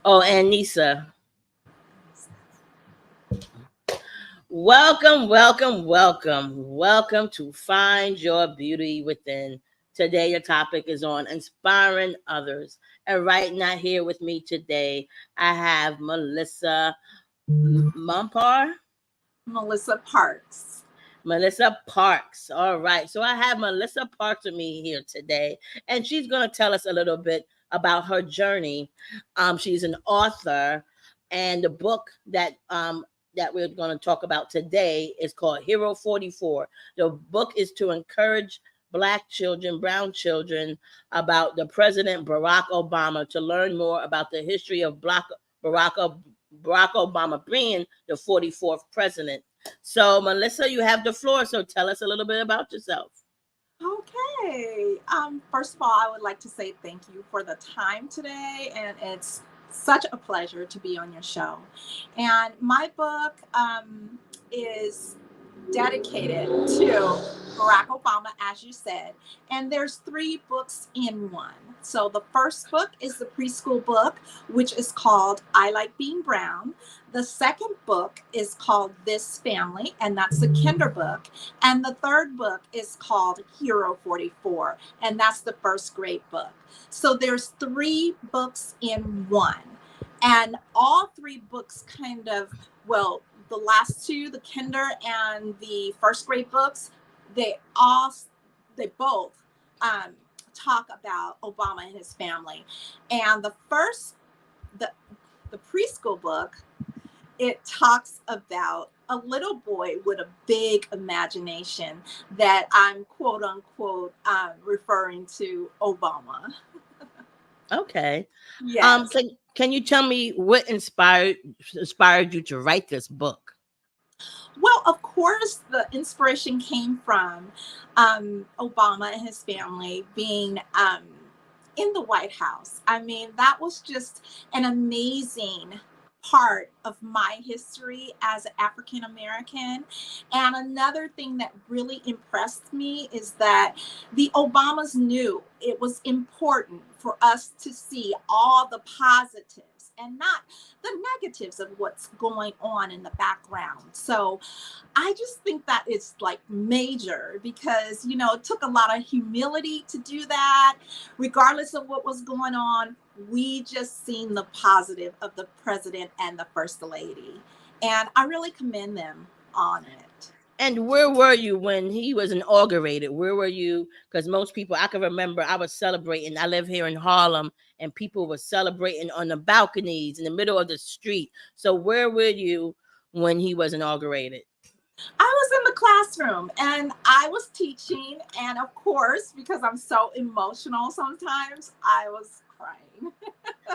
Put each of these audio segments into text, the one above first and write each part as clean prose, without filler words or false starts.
Oh, and Nisa, welcome, welcome, welcome, welcome to Find Your Beauty Within. Today, your topic is on inspiring others. And right now, here with me today, I have Melissa Mumpar. Malissa Parks. Melissa Parks. All right. So I have Melissa Parks with me here today, and she's going to tell us a little bit about her journey. She's an author, and the book that we're going to talk about today is called Hero 44. The book is to encourage Black children, brown children, about the President Barack Obama, to learn more about the history of Barack, Barack Obama being the 44th president. So, Melissa, you have the floor. So, tell us a little bit about yourself. Okay. First of all, I would like to say thank you for the time today, and it's such a pleasure to be on your show. And my book is dedicated to Barack Obama, as you said. And there's three books in one. So the first book is the preschool book, which is called I Like Being Brown. The second book is called This Family, and that's the kinder book. And the third book is called Hero 44, and that's the first grade book. So there's three books in one. And all three books the last two, the kinder and the first grade books, they all they both talk about Obama and his family. And the the preschool book, it talks about a little boy with a big imagination that I'm quote unquote referring to Obama. Okay. Yes. Can you tell me what inspired you to write this book? Well, of course, the inspiration came from Obama and his family being in the White House. I mean, that was just an amazing part of my history as an African American. And another thing that really impressed me is that the Obamas knew it was important for us to see all the positives and not the negatives of what's going on in the background. So I just think that it's like major because, it took a lot of humility to do that. Regardless of what was going on, we just seen the positive of the president and the first lady. And I really commend them on it. And where were you when he was inaugurated? Where were you? Because most people, I can remember I was celebrating. I live here in Harlem, and people were celebrating on the balconies in the middle of the street. So, where were you when he was inaugurated? I was in the classroom and I was teaching. And of course, because I'm so emotional sometimes, I was crying.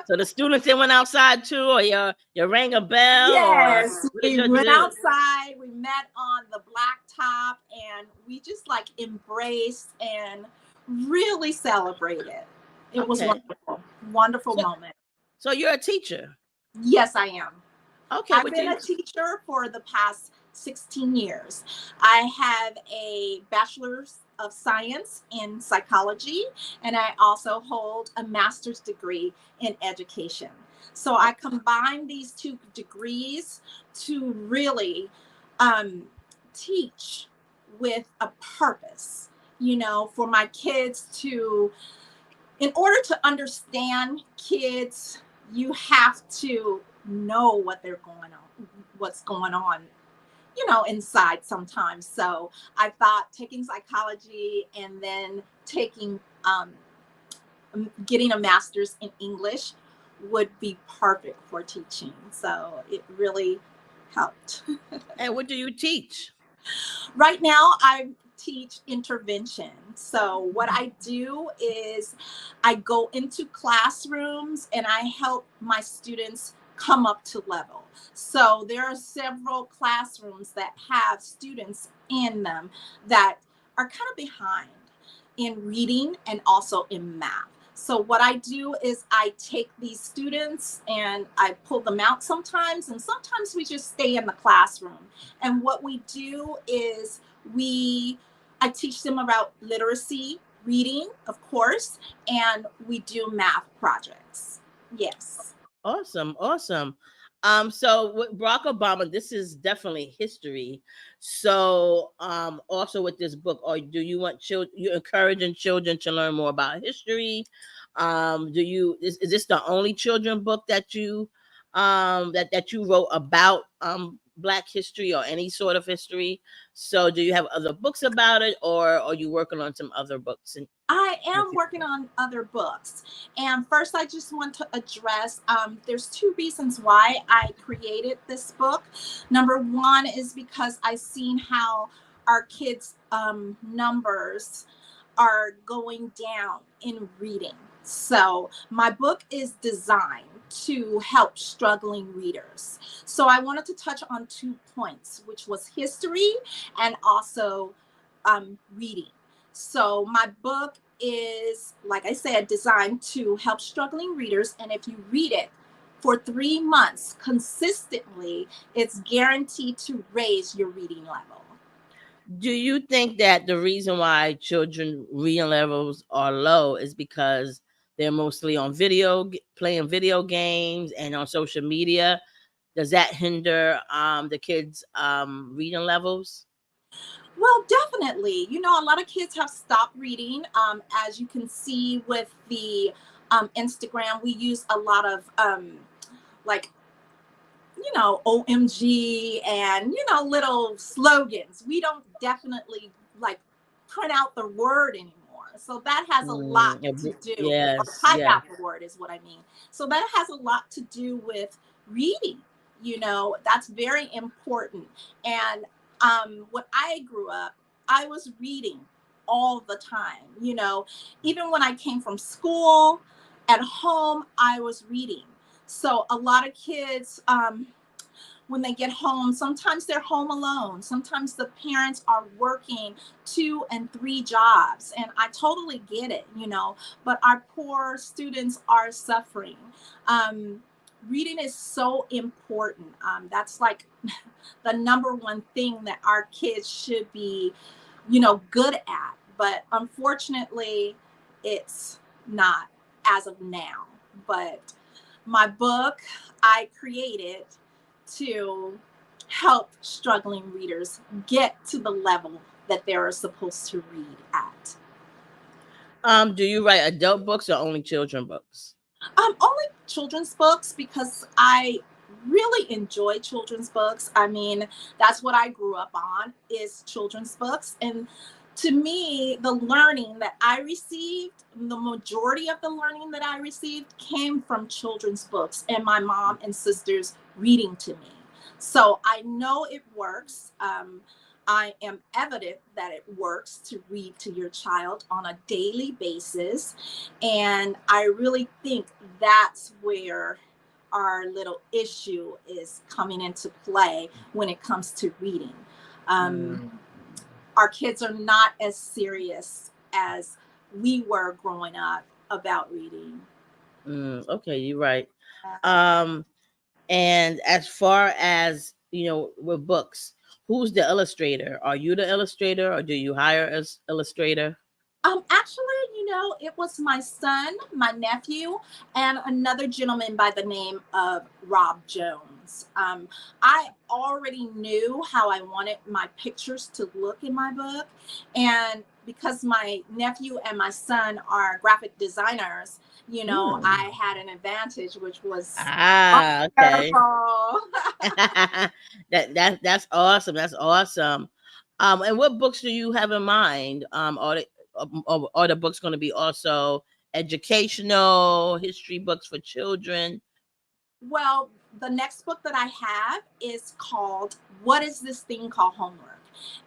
So the students they went outside too, or you rang a bell, or Yes, what did we you went do? outside, we met on the blacktop, and we just like embraced and really celebrated. It was Okay, wonderful, wonderful so moment. so you're a teacher. Yes, I am. Okay, I've what do been you? a teacher for the past 16 years. I have a bachelor's of science in psychology, and I also hold a master's degree in education. So I combine these two degrees to really um, teach with a purpose, for my kids to, in order to understand kids, you have to know what's going on, inside sometimes. So I thought taking psychology and then getting a master's in English would be perfect for teaching. So it really helped. And what do you teach? Right now, I teach intervention. So, what I do is I go into classrooms and I help my students come up to level. So, there are several classrooms that have students in them that are kind of behind in reading and also in math. So what I do is I take these students and I pull them out sometimes, and sometimes we just stay in the classroom. And what we do is we I teach them about literacy, reading, of course, and we do math projects. Yes. Awesome, awesome. So with Barack Obama, this is definitely history. So, also with this book, or do you want children? You encouraging children to learn more about history? Do you is this the only children book that that you wrote about Black history or any sort of history? So, do you have other books about it, or are you working on some other books? I am working on other books. And first, I just want to address there's two reasons why I created this book. Number one is because I seen how our kids' numbers are going down in reading. So, my book is designed to help struggling readers. So, I wanted to touch on 2 points, which was history and also reading. So my book is, like I said, designed to help struggling readers. And if you read it for 3 months consistently, it's guaranteed to raise your reading level. Do you think that the reason why children reading levels are low is because they're mostly on playing video games and on social media? Does that hinder the kids' reading levels? Well, definitely. You know, a lot of kids have stopped reading. As you can see with the Instagram, we use a lot of like OMG and, little slogans. We don't definitely like print out the word anymore. So that has a lot to do, or Yes, type yes. out the word is what I mean. So that has a lot to do with reading. That's very important. And when I grew up, I was reading all the time. Even when I came from school, at home, I was reading. So a lot of kids, when they get home, sometimes they're home alone. Sometimes the parents are working 2 and 3 jobs. And I totally get it. But our poor students are suffering. Um, Reading is so important. That's like the number one thing that our kids should be, good at. But unfortunately, it's not as of now. But my book I created to help struggling readers get to the level that they're supposed to read at. Do you write adult books or only children books? Only children's books because I really enjoy children's books. I mean, that's what I grew up on is children's books. And to me, the learning that I received, the majority of the learning that I received came from children's books and my mom and sisters reading to me. So I know it works. I am evident that it works to read to your child on a daily basis. And I really think that's where our little issue is coming into play when it comes to reading. Um, our kids are not as serious as we were growing up about reading. Okay, you're right. Um, and as far as with books, who's the illustrator? Are you the illustrator, or do you hire as illustrator? Actually, it was my son, my nephew, and another gentleman by the name of Rob Jones. I already knew how I wanted my pictures to look in my book. And because my nephew and my son are graphic designers, I had an advantage, which was Okay. wonderful. That's awesome. That's awesome. And what books do you have in mind? Are the books going to be also educational history books for children? Well, the next book that I have is called What is This Thing Called Homework?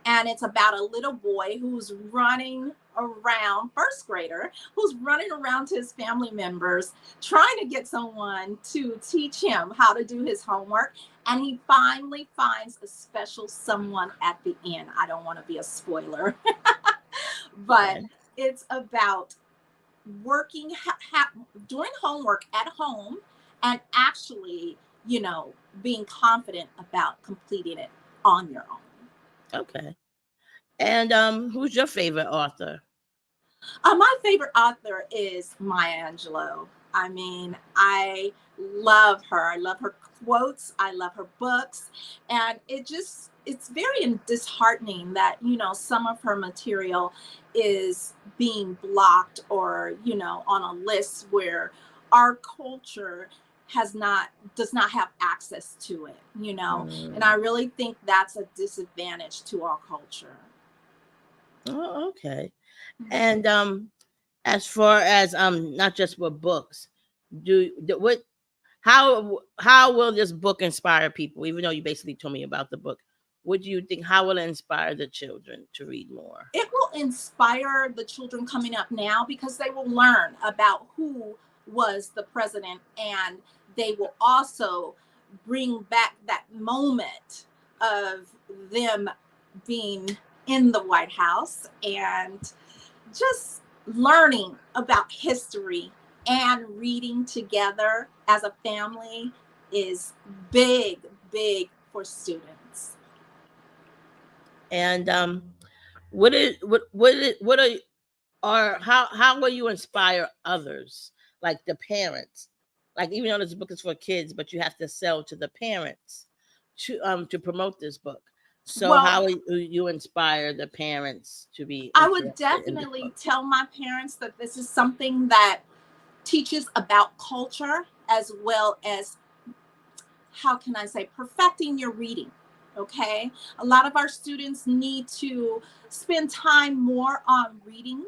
And it's about a little boy who's running around, first grader, who's running around to his family members, trying to get someone to teach him how to do his homework. And he finally finds a special someone at the end. I don't want to be a spoiler, but Okay. it's about working doing homework at home and actually being confident about completing it on your own. Okay. And who's your favorite author? My favorite author is Maya Angelou. I mean, I love her. I love her quotes. I love her books. And it's very disheartening that, some of her material is being blocked or, on a list where our culture does not have access to it. And I Mm. really think that's a disadvantage to our culture. Oh, okay. Mhm. And as far as not just with books, what how will this book inspire people? Even though you basically told me about the book, what do you think? How will it inspire the children to read more? It will inspire the children coming up now because they will learn about who was the president, and they will also bring back that moment of them being in the White House and just learning about history and reading together as a family is big, big for students. And what are how will you inspire others, like the parents? Like, even though this book is for kids, but you have to sell to the parents to promote this book. So Well, how will you inspire the parents to be I would interested in this definitely book? tell my parents that this is something that teaches about culture as well as, how can I say, perfecting your reading. Okay. A lot of our students need to spend time more on reading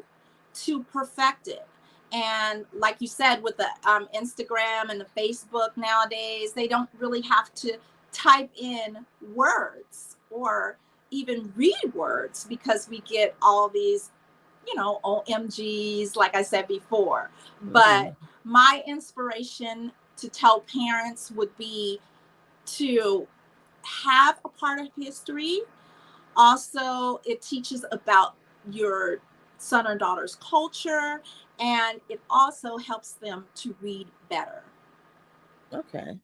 to perfect it. And like you said, with the Instagram and the Facebook nowadays, they don't really have to type in words or even read words because we get all these, OMGs, like I said before. But Mhm. my inspiration to tell parents would be to have a part of history. Also, it teaches about your son or daughter's culture, and it also helps them to read better. Okay,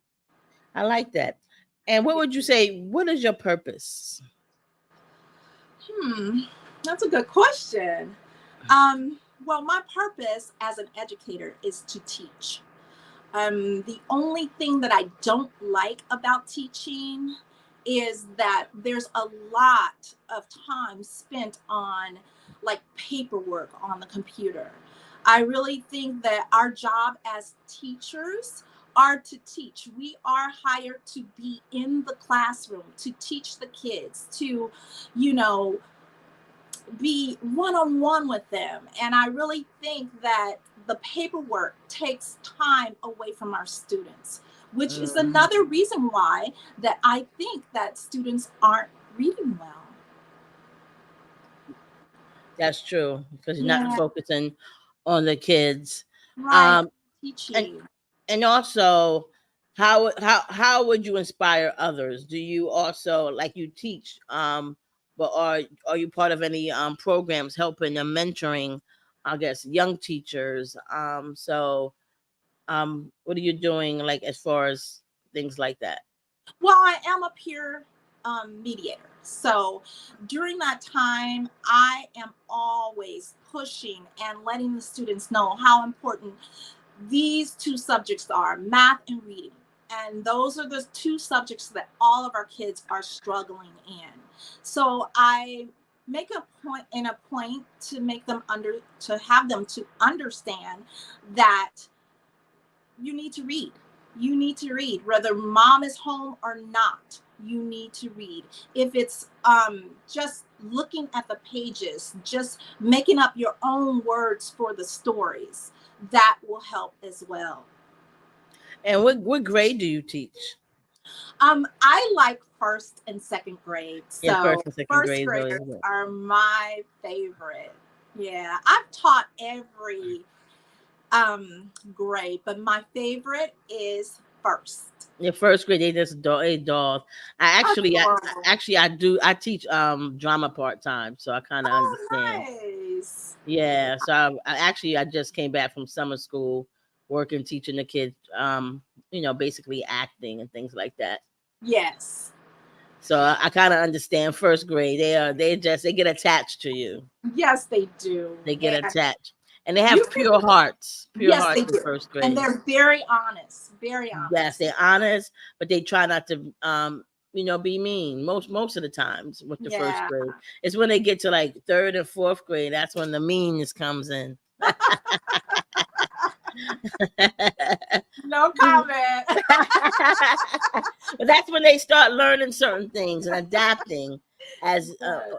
I like that. And what would you say? What is your purpose? Hmm, that's a good question. Well, my purpose as an educator is to teach. The only thing that I don't like about teaching is that there's a lot of time spent on like paperwork on the computer. I really think that our job as teachers are to teach. We are hired to be in the classroom, to teach the kids, to, you know, be one on one with them. And I really think that the paperwork takes time away from our students, which is Mm, another reason why that I think that students aren't reading well. that's true, because you're not Yeah, focusing on the kids. right. Um, and Teaching. and also, how would you inspire others? Do you also, like, you teach, but are you part of any programs helping and mentoring, I guess, young teachers? What are you doing, like, as far as things like that? Well, I am a peer mediator. So during that time, I am always pushing and letting the students know how important these two subjects are, math and reading. And those are the two subjects that all of our kids are struggling in. So I make a point to make them to have them to understand that you need to read. You need to read, whether mom is home or not. You need to read. If it's just looking at the pages, just making up your own words for the stories, that will help as well. And what grade do you teach? I like first and second grade. Yeah, So first and second first grade is always graders good. are my favorite. Yeah, I've taught every grade, but my favorite is first. Yeah, first grade they just dolls. Adorable. I teach drama part time, so I kind of Oh, understand. nice. Yeah, so I just came back from summer school, working teaching the kids, basically acting and things like that. Yes. So I kind of understand first grade. They get attached to you. Yes, they do. They get And attached. And they You have can, pure yes, they hearts in do. first And grade. they're very honest, very Yes, honest. they're honest, but they try not to, be mean most of the times with the first Yeah. grade. It's when they get to like third and fourth grade, that's when the meanness comes in. No comment. But that's when they start learning certain things and adapting as Yes.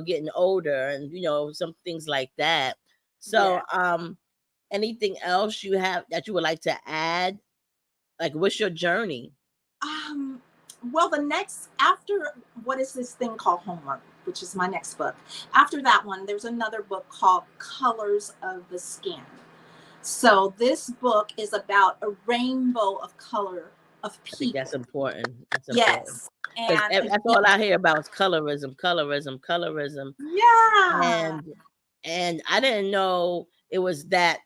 getting older, and some things like that. So Yeah. anything else you have that you would like to add? Like, what's your journey? Um, well, the next after what is this thing called Homework, which is my next book. After that one, there's another book called Colors of the Skin. So this book is about a rainbow of color of I think people. that's important. That's important Yes. because And that's all I hear about is colorism, colorism, colorism. yeah. And I didn't know it was that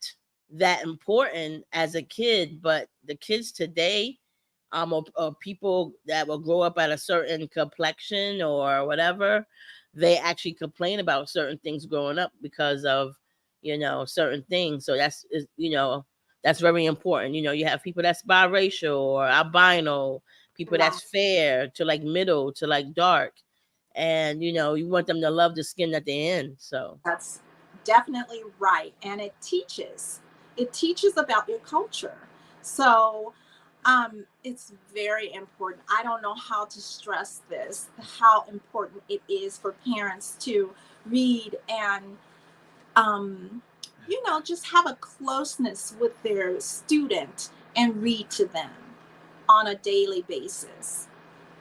important as a kid, but the kids today, or people that will grow up at a certain complexion or whatever, they actually complain about certain things growing up because of certain things. So that's very important. You have people that's biracial or albino, people Right. that's fair to like middle to like dark, and you want them to love the skin that they're in. So That's definitely right. And it teaches. It teaches about your culture. So it's very important. I don't know how to stress this, how important it is for parents to read and just have a closeness with their student and read to them on a daily basis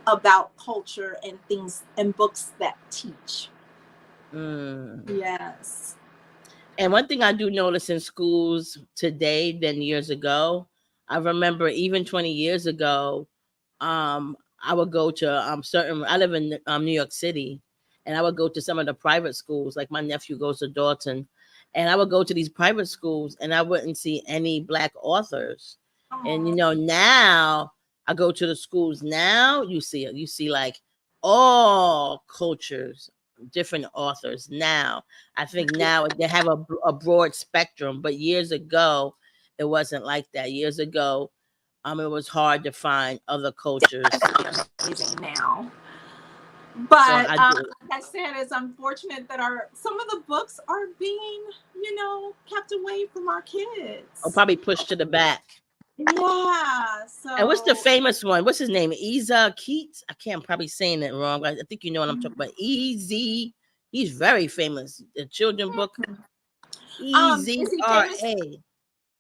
about culture and things and books that teach. mm. Yes. And one thing I do notice in schools today than years ago, I remember even 20 years ago, I would go to certain. I live in New York City, and I would go to some of the private schools. Like my nephew goes to Dalton, and I would go to these private schools, and I wouldn't see any black authors. And Oh, now I go to the schools. Now you see like all cultures, different authors. Now I think now they have a broad spectrum, but years ago it wasn't like that. Years ago, it was hard to find other cultures. amazing now. So But I do. like I said, it's unfortunate that our some of the books are being, kept away from our I'll kids. probably push to the back. Yeah. And what's the So famous one? What's his name? Eza Keats. I can't I'm probably saying it wrong. I think you know what I'm talking about. Easy. He's very famous. The children book. is he EZRA. famous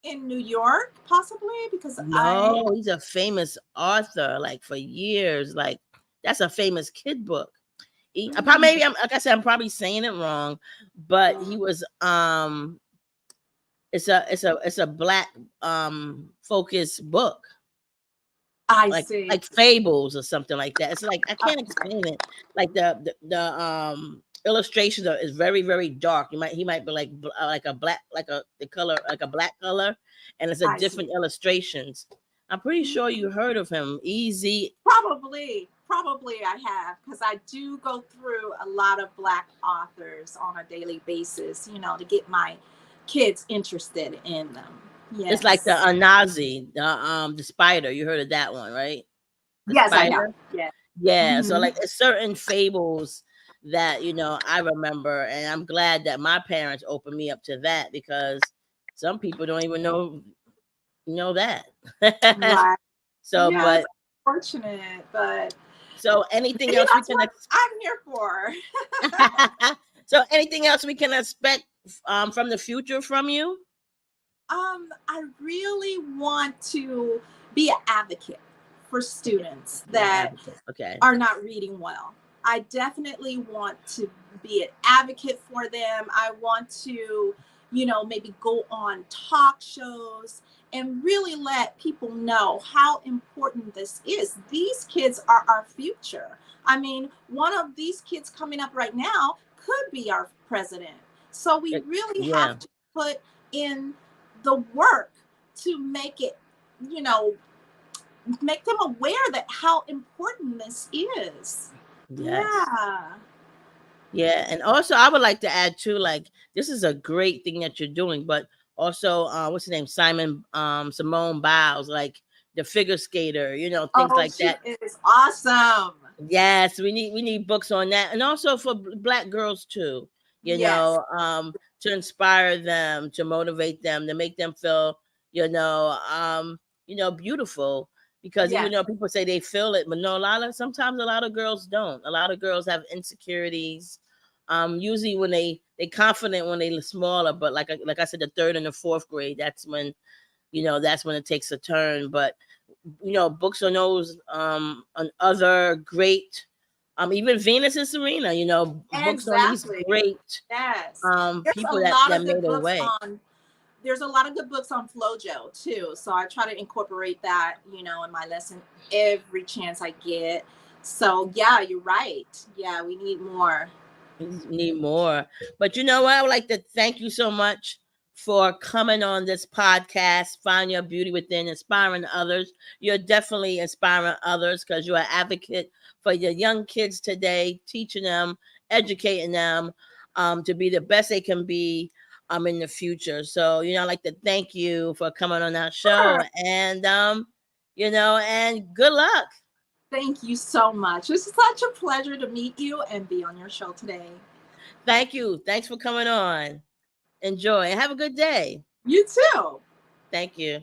in New York, possibly? Because I No, he's a famous author. Like for years. Like that's a famous kid book. I probably maybe I'm like I said, I'm probably saying it wrong, but he was it's a black focused book, I like see. fables or something like that. It's like I can't explain it. Like the illustration is very very dark. He might be like a black like a the color like a black color, and it's a I see. different illustrations. I'm pretty sure you heard of him. Easy. Probably I have, because I do go through a lot of black authors on a daily basis, to get my kids interested in them. It's like the Yes. Anazi, the spider. You heard of that one, right? The Yes, I know. spider. Yeah. Yeah. So Hmm. like it's certain fables that I remember, and I'm glad that my parents opened me up to that because some people don't even know that. Right. So, Yeah, it's but unfortunate, but so anything maybe else we that's can what I'm here for. so anything else we can expect from the future from you? I really want to be an advocate for students Be an that advocate. Okay. are not reading well. I definitely want to be an advocate for them. I want to, maybe go on talk shows and really let people know how important this is. These kids are our future. I mean, one of these kids coming up right now could be our president. So we really Yeah. have to put in the work to make it, you know, make them aware that how important this is. Yes. Yeah. Yeah, and also I would like to add too, like this is a great thing that you're doing, but also what's his name? Simone Biles, like the figure skater, things Oh, like she that. is awesome. Yes, we need books on that, and also for black girls too. Yes. To inspire them, to motivate them, to make them feel, beautiful. Because Yes. people say they feel it, but no, sometimes a lot of girls don't. A lot of girls have insecurities. Usually when they confident when they smaller, but like I said, the third and the fourth grade, that's when it takes a turn. But books on those on other great even Venus and Serena, books on these Exactly. great Yes. There's a people that lot that of good made a books way. on there's a lot of good books on FloJo too. So I try to incorporate that, in my lesson every chance I get. So yeah, you're right. Yeah, we need more. We need more. But you know what? I would like to thank you so much for coming on this podcast, Find Your Beauty Within, inspiring others. You're definitely inspiring others because you're an advocate for your young kids today, teaching them, educating them to be the best they can be in the future. So, I'd like to thank you for coming on our show Sure. and good luck. Thank you so much. It's such a pleasure to meet you and be on your show today. Thank you. Thanks for coming on. Enjoy and have a good day. You too. Thank you.